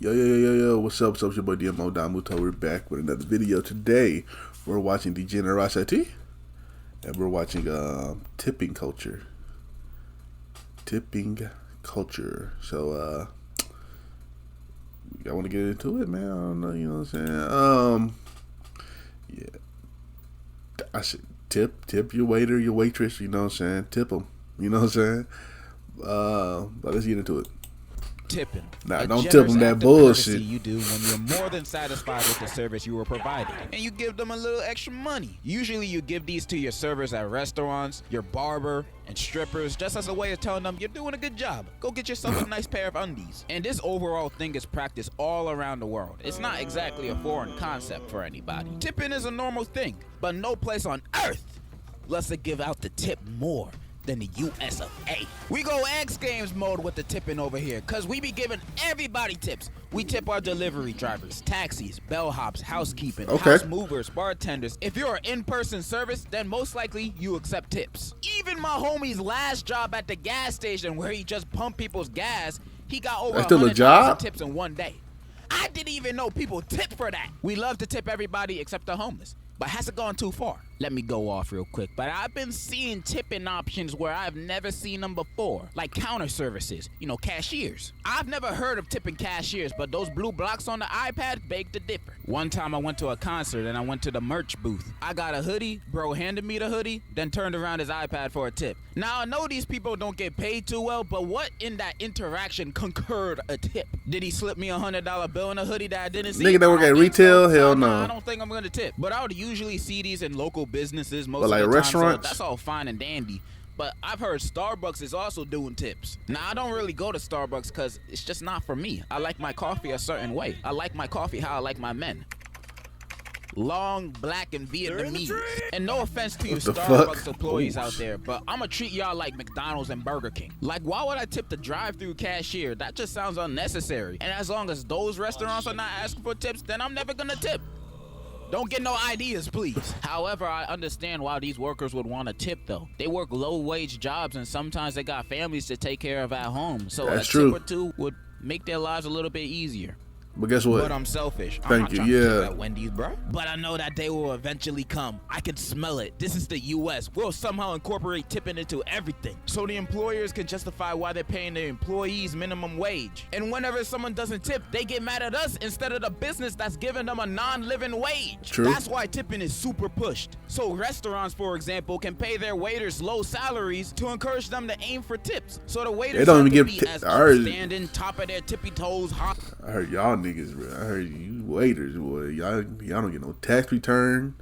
Yo, what's up? It's your boy Domuto. We're back with another video. Today, we're watching Degenerocity, and we're watching tipping culture. So, I want to get into it, man. I don't know, you know what I'm saying? Yeah. I should tip your waiter, your waitress, you know what I'm saying? Tip them, you know what I'm saying? But let's get into it. Tipping. Nah, don't tip them that bullshit. You do when you're more than satisfied with the service you were providing, and you give them a little extra money. Usually you give these to your servers at restaurants, your barber, and strippers, just as a way of telling them you're doing a good job. Go get yourself a nice pair of undies. And this overall thing is practiced all around the world. It's not exactly a foreign concept for anybody. Tipping is a normal thing, but no place on earth lets it give out the tip more than the US of A. We go X Games mode with the tipping over here, cause we be giving everybody tips. We tip our delivery drivers, taxis, bellhops, housekeeping, house movers, bartenders. If you're an in-person service, then most likely you accept tips. Even my homie's last job at the gas station, where he just pumped people's gas, he got over 100,000 tips in one day. I didn't even know people tip for that. We love to tip everybody except the homeless. But has it gone too far? Let me go off real quick. But I've been seeing tipping options where I've never seen them before. Like counter services, you know, cashiers. I've never heard of tipping cashiers, but those blue blocks on the iPad beg to differ. One time I went to a concert and I went to the merch booth. I got a hoodie, bro handed me the hoodie, then turned around his iPad for a tip. Now I know these people don't get paid too well, but what in that interaction concurred a tip? Did he slip me $100 bill in a hoodie that I didn't see? Nigga that work at retail? Hell no. I don't think I'm gonna tip. But I would usually see these in local businesses most like of the restaurants? time, so that's all fine and dandy. But I've heard Starbucks is also doing tips. Now, I don't really go to Starbucks because it's just not for me. I like my coffee a certain way. I like my coffee how I like my men. Long, black, and Vietnamese. And no offense to you Starbucks employees out there, but I'm gonna treat y'all like McDonald's and Burger King. Like, why would I tip the drive-through cashier? That just sounds unnecessary. And as long as those restaurants are not asking for tips, then I'm never gonna tip. Don't get no ideas, please. However, I understand why these workers would want to tip, though. They work low-wage jobs, and sometimes they got families to take care of at home. So a tip or two would make their lives a little bit easier. But guess what? But I'm selfish. Thank I'm not you. trying to tip at Wendy's, bro. But I know that day will eventually come. I can smell it. This is the US. We'll somehow incorporate tipping into everything, so the employers can justify why they're paying their employees minimum wage. And whenever someone doesn't tip, they get mad at us instead of the business that's giving them a non-living wage. True. That's why tipping is super pushed. So restaurants, for example, can pay their waiters low salaries to encourage them to aim for tips. So the waiters they don't even have give to be as standing, top of their tippy toes, hot. I heard y'all niggas, bro. I heard you waiters, boy. Y'all don't get no tax return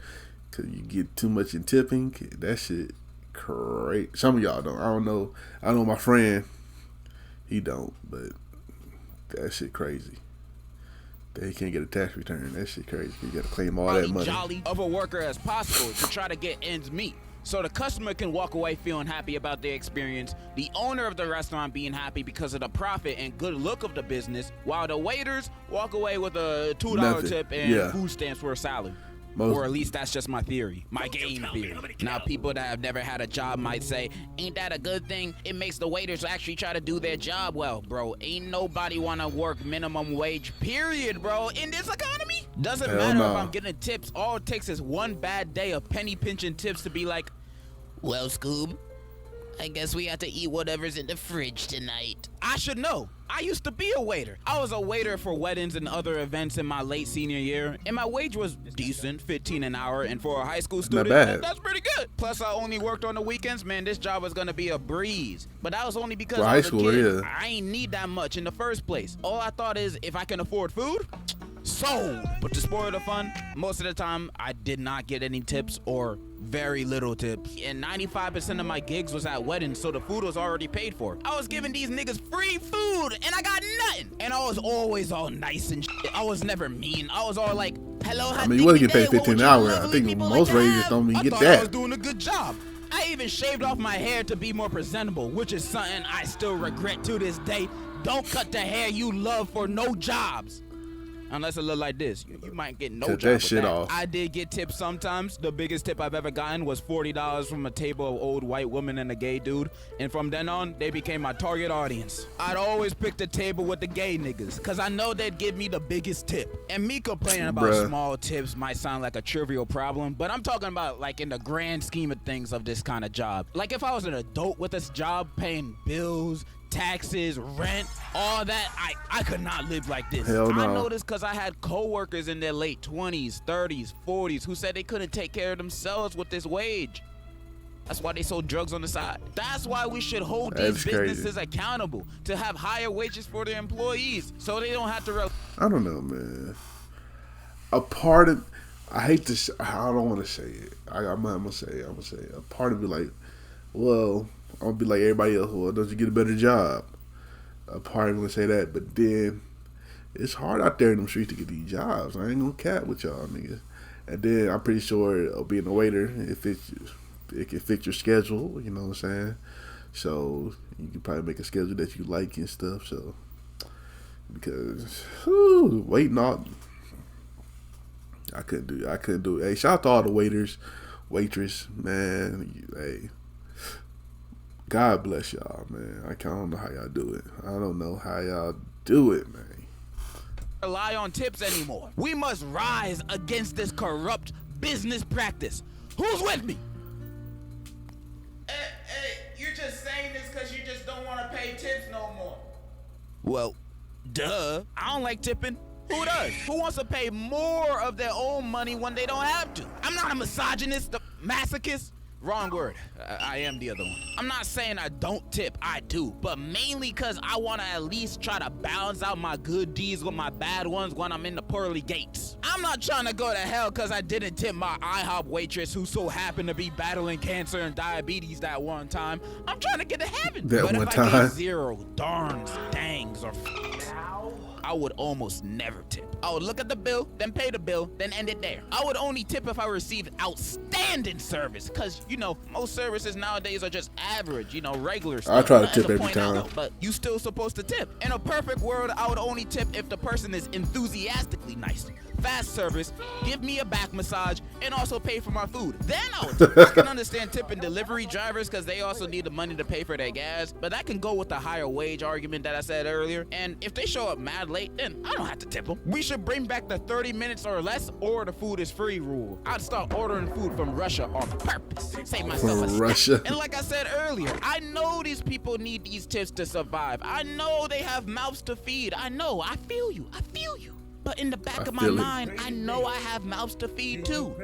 because you get too much in tipping. That shit crazy. Some of y'all don't. I don't know. I know my friend. He don't, but that shit crazy. They can't get a tax return. That shit crazy. You got to claim all that money. Jolly of a worker as possible to try to get ends meet. So the customer can walk away feeling happy about their experience, the owner of the restaurant being happy because of the profit and good look of the business, while the waiters walk away with a $2 tip and food stamps for a salad. Or at least that's just my theory, my game theory. Now, people that have never had a job might say, ain't that a good thing? It makes the waiters actually try to do their job well, bro. Ain't nobody want to work minimum wage, period, bro, in this economy. Doesn't matter if I'm getting tips. All it takes is one bad day of penny pinching tips to be like, well, Scoob, I guess we have to eat whatever's in the fridge tonight. I should know. I used to be a waiter. I was a waiter for weddings and other events in my late senior year, and my wage was decent, $15 an hour, and for a high school student, that's pretty good. Plus, I only worked on the weekends. Man, this job was gonna be a breeze. But that was only because I was a kid. I ain't need that much in the first place. All I thought is, if I can afford food, sold. But to spoil the fun, most of the time, I did not get any tips or very little tips. And 95% of my gigs was at weddings, so the food was already paid for. I was giving these niggas free food, and I got nothing. And I was always all nice and shit. I was never mean. I was all like, hello, I mean, you wasn't getting paid 15 an hour. I think most raises don't even get that. I was doing a good job. I even shaved off my hair to be more presentable, which is something I still regret to this day. Don't cut the hair you love for no jobs. unless it look like this. You might get no Cut job that with shit that. off. I did get tips sometimes. The biggest tip I've ever gotten was $40 from a table of old white women and a gay dude, and from then on, they became my target audience. I'd always pick the table with the gay niggas, cause I know they'd give me the biggest tip. And me complaining about small tips might sound like a trivial problem, but I'm talking about like in the grand scheme of things of this kind of job. Like if I was an adult with this job paying bills, taxes, rent, all that, I could not live like this. Hell no. I know this because I had coworkers in their late 20s, 30s, 40s who said they couldn't take care of themselves with this wage. That's why they sold drugs on the side. That's why we should hold these businesses accountable to have higher wages for their employees so they don't have to. I don't know, man. A part of, I hate to, I don't want to say it. I'm gonna say it. A part of it, like, well, I'm gonna be like everybody else. Well, don't you get a better job? A part of me would say that, but then it's hard out there in them streets to get these jobs. I ain't gonna cap with y'all niggas. And then I'm pretty sure being a waiter, it can fit your schedule. You know what I'm saying? So you can probably make a schedule that you like and stuff. So because waiting on, I couldn't do it. Hey, shout out to all the waiters, waitress, man. Hey. God bless y'all, man. I don't know how y'all do it. I don't know how y'all do it, man. Rely on tips anymore. We must rise against this corrupt business practice. Who's with me? You're just saying this because you just don't want to pay tips no more. Well, duh. I don't like tipping. Who does? Who wants to pay more of their own money when they don't have to? I'm not a misogynist, a masochist. Wrong word. I am the other one. I'm not saying I don't tip. I do. But mainly because I want to at least try to balance out my good deeds with my bad ones when I'm in the pearly gates. I'm not trying to go to hell because I didn't tip my IHOP waitress who so happened to be battling cancer and diabetes that one time. I'm trying to get to heaven. But if I gave zero, darns, dangs, or I would almost never tip. I would look at the bill, then pay the bill, then end it there. I would only tip if I received outstanding service, because, you know, most services nowadays are just average, you know, regular stuff. I try to tip every time. But you still supposed to tip. In a perfect world, I would only tip if the person is enthusiastically nice. Fast service, give me a back massage, and also pay for my food. Then I would tip. I can understand tipping delivery drivers because they also need the money to pay for their gas, but that can go with the higher wage argument that I said earlier. And if they show up mad late, then I don't have to tip them. We should bring back the 30 minutes or less or the food is free rule. I'd start ordering food from Russia on purpose. Save myself a Russia. And like I said earlier, I know these people need these tips to survive. I know they have mouths to feed. I know. I feel you. But in the back of my mind, I know I have mouths to feed too.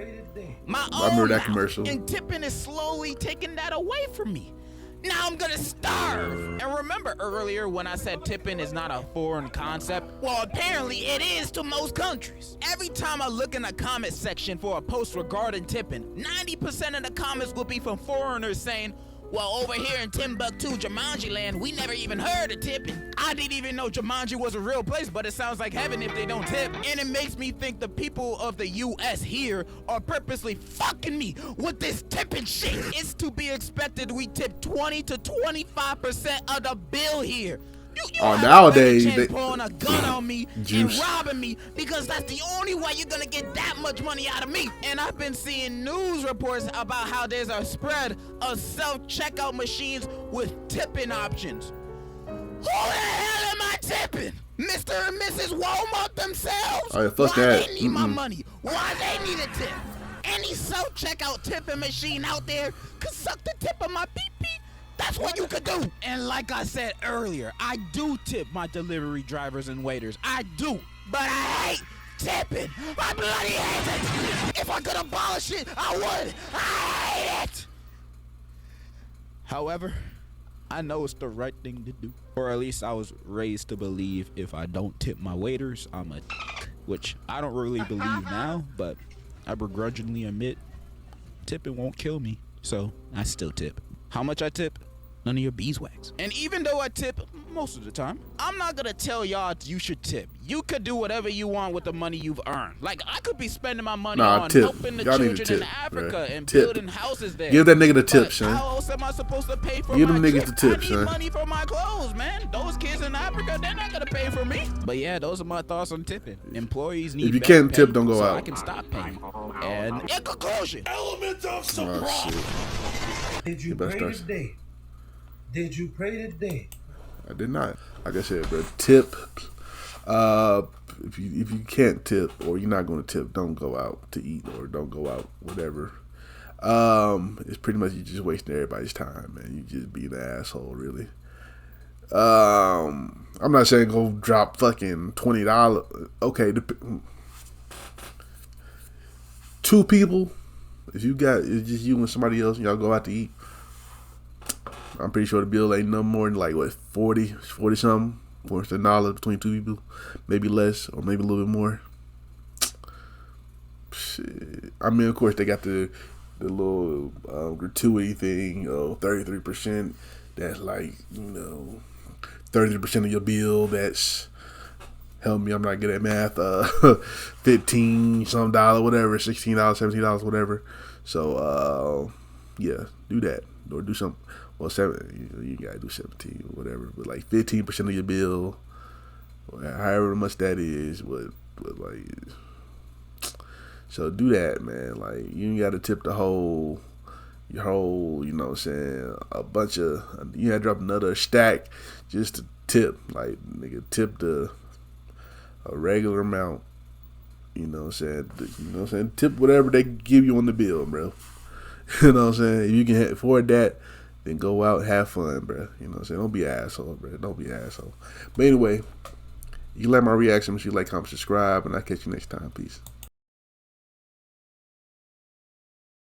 My own remember that mouth. commercial. And tipping is slowly taking that away from me. Now I'm gonna starve. And remember earlier when I said tipping is not a foreign concept? Well, apparently it is to most countries. Every time I look in the comment section for a post regarding tipping, 90% of the comments will be from foreigners saying, well, over here in Timbuktu, Jumanji land, we never even heard of tipping. I didn't even know Jumanji was a real place, but it sounds like heaven if they don't tip. And it makes me think the people of the U.S. here are purposely fucking me with this tipping shit. It's to be expected we tip 20 to 25% of the bill here. You nowadays they pulling a gun on me and robbing me because that's the only way you're gonna get that much money out of me. And I've been seeing news reports about how there's a spread of self-checkout machines with tipping options. Who the hell am I tipping? Mr. and Mrs. Walmart themselves? Oh, yeah, fuck Why that. they need my money? Why they need a tip? Any self-checkout tipping machine out there could suck the tip of my pee-pee. That's what you could do. And like I said earlier, I do tip my delivery drivers and waiters. I do. But I hate tipping. I bloody hate it. If I could abolish it, I would. I hate it. However, I know it's the right thing to do. Or at least I was raised to believe if I don't tip my waiters, I'm a which I don't really believe now, but I begrudgingly admit tipping won't kill me. So I still tip. How much I tip? None of your beeswax. And even though I tip most of the time. I'm not gonna tell y'all you should tip. You could do whatever you want with the money you've earned. Like, I could be spending my money on tip. helping the Y'all need to children tip, in Africa bruh. and Tip. building houses there. Give that nigga the tip, But son. how else am I supposed to pay for Give my them niggas trip? the tip, I need son. money for my clothes, man. Those kids in Africa, they're not gonna pay for me. But yeah, those are my thoughts on tipping. Employees need If you better can't tip, pay, don't go so out. I can stop paying. And in conclusion, Elements of Oh, surprise. shit. Did you pray today? Did you pray today? I did not. Like I said, bro, tip. If you can't tip or you're not going to tip, don't go out to eat or don't go out, whatever. It's pretty much you just wasting everybody's time, man. You just being an asshole, really. I'm not saying go drop fucking $20. Okay, two people. If you got it's just you and somebody else, and y'all go out to eat. I'm pretty sure the bill ain't no more than like what 40 something, $40 between two people, maybe less or maybe a little bit more. Shit. I mean, of course they got the little gratuity thing, 33%. That's like 30% of your bill. That's help me. I'm not good at math. $15 some dollar, whatever, $16, $17, whatever. So yeah, do that or do something. Well, you gotta do 17 or whatever, but like 15% of your bill, however much that is, but like, so do that, man. Like, you ain't gotta tip your whole, you know what I'm saying, a bunch of, you gotta drop another stack just to tip. Like, nigga, tip a regular amount, you know what I'm saying, tip whatever they give you on the bill, bro. You know what I'm saying, if you can afford that, then go out, have fun, bro. You know what I'm saying? Don't be an asshole, bro. Don't be an asshole. But anyway, you like my reaction, make sure you like, comment, subscribe, and I'll catch you next time. Peace.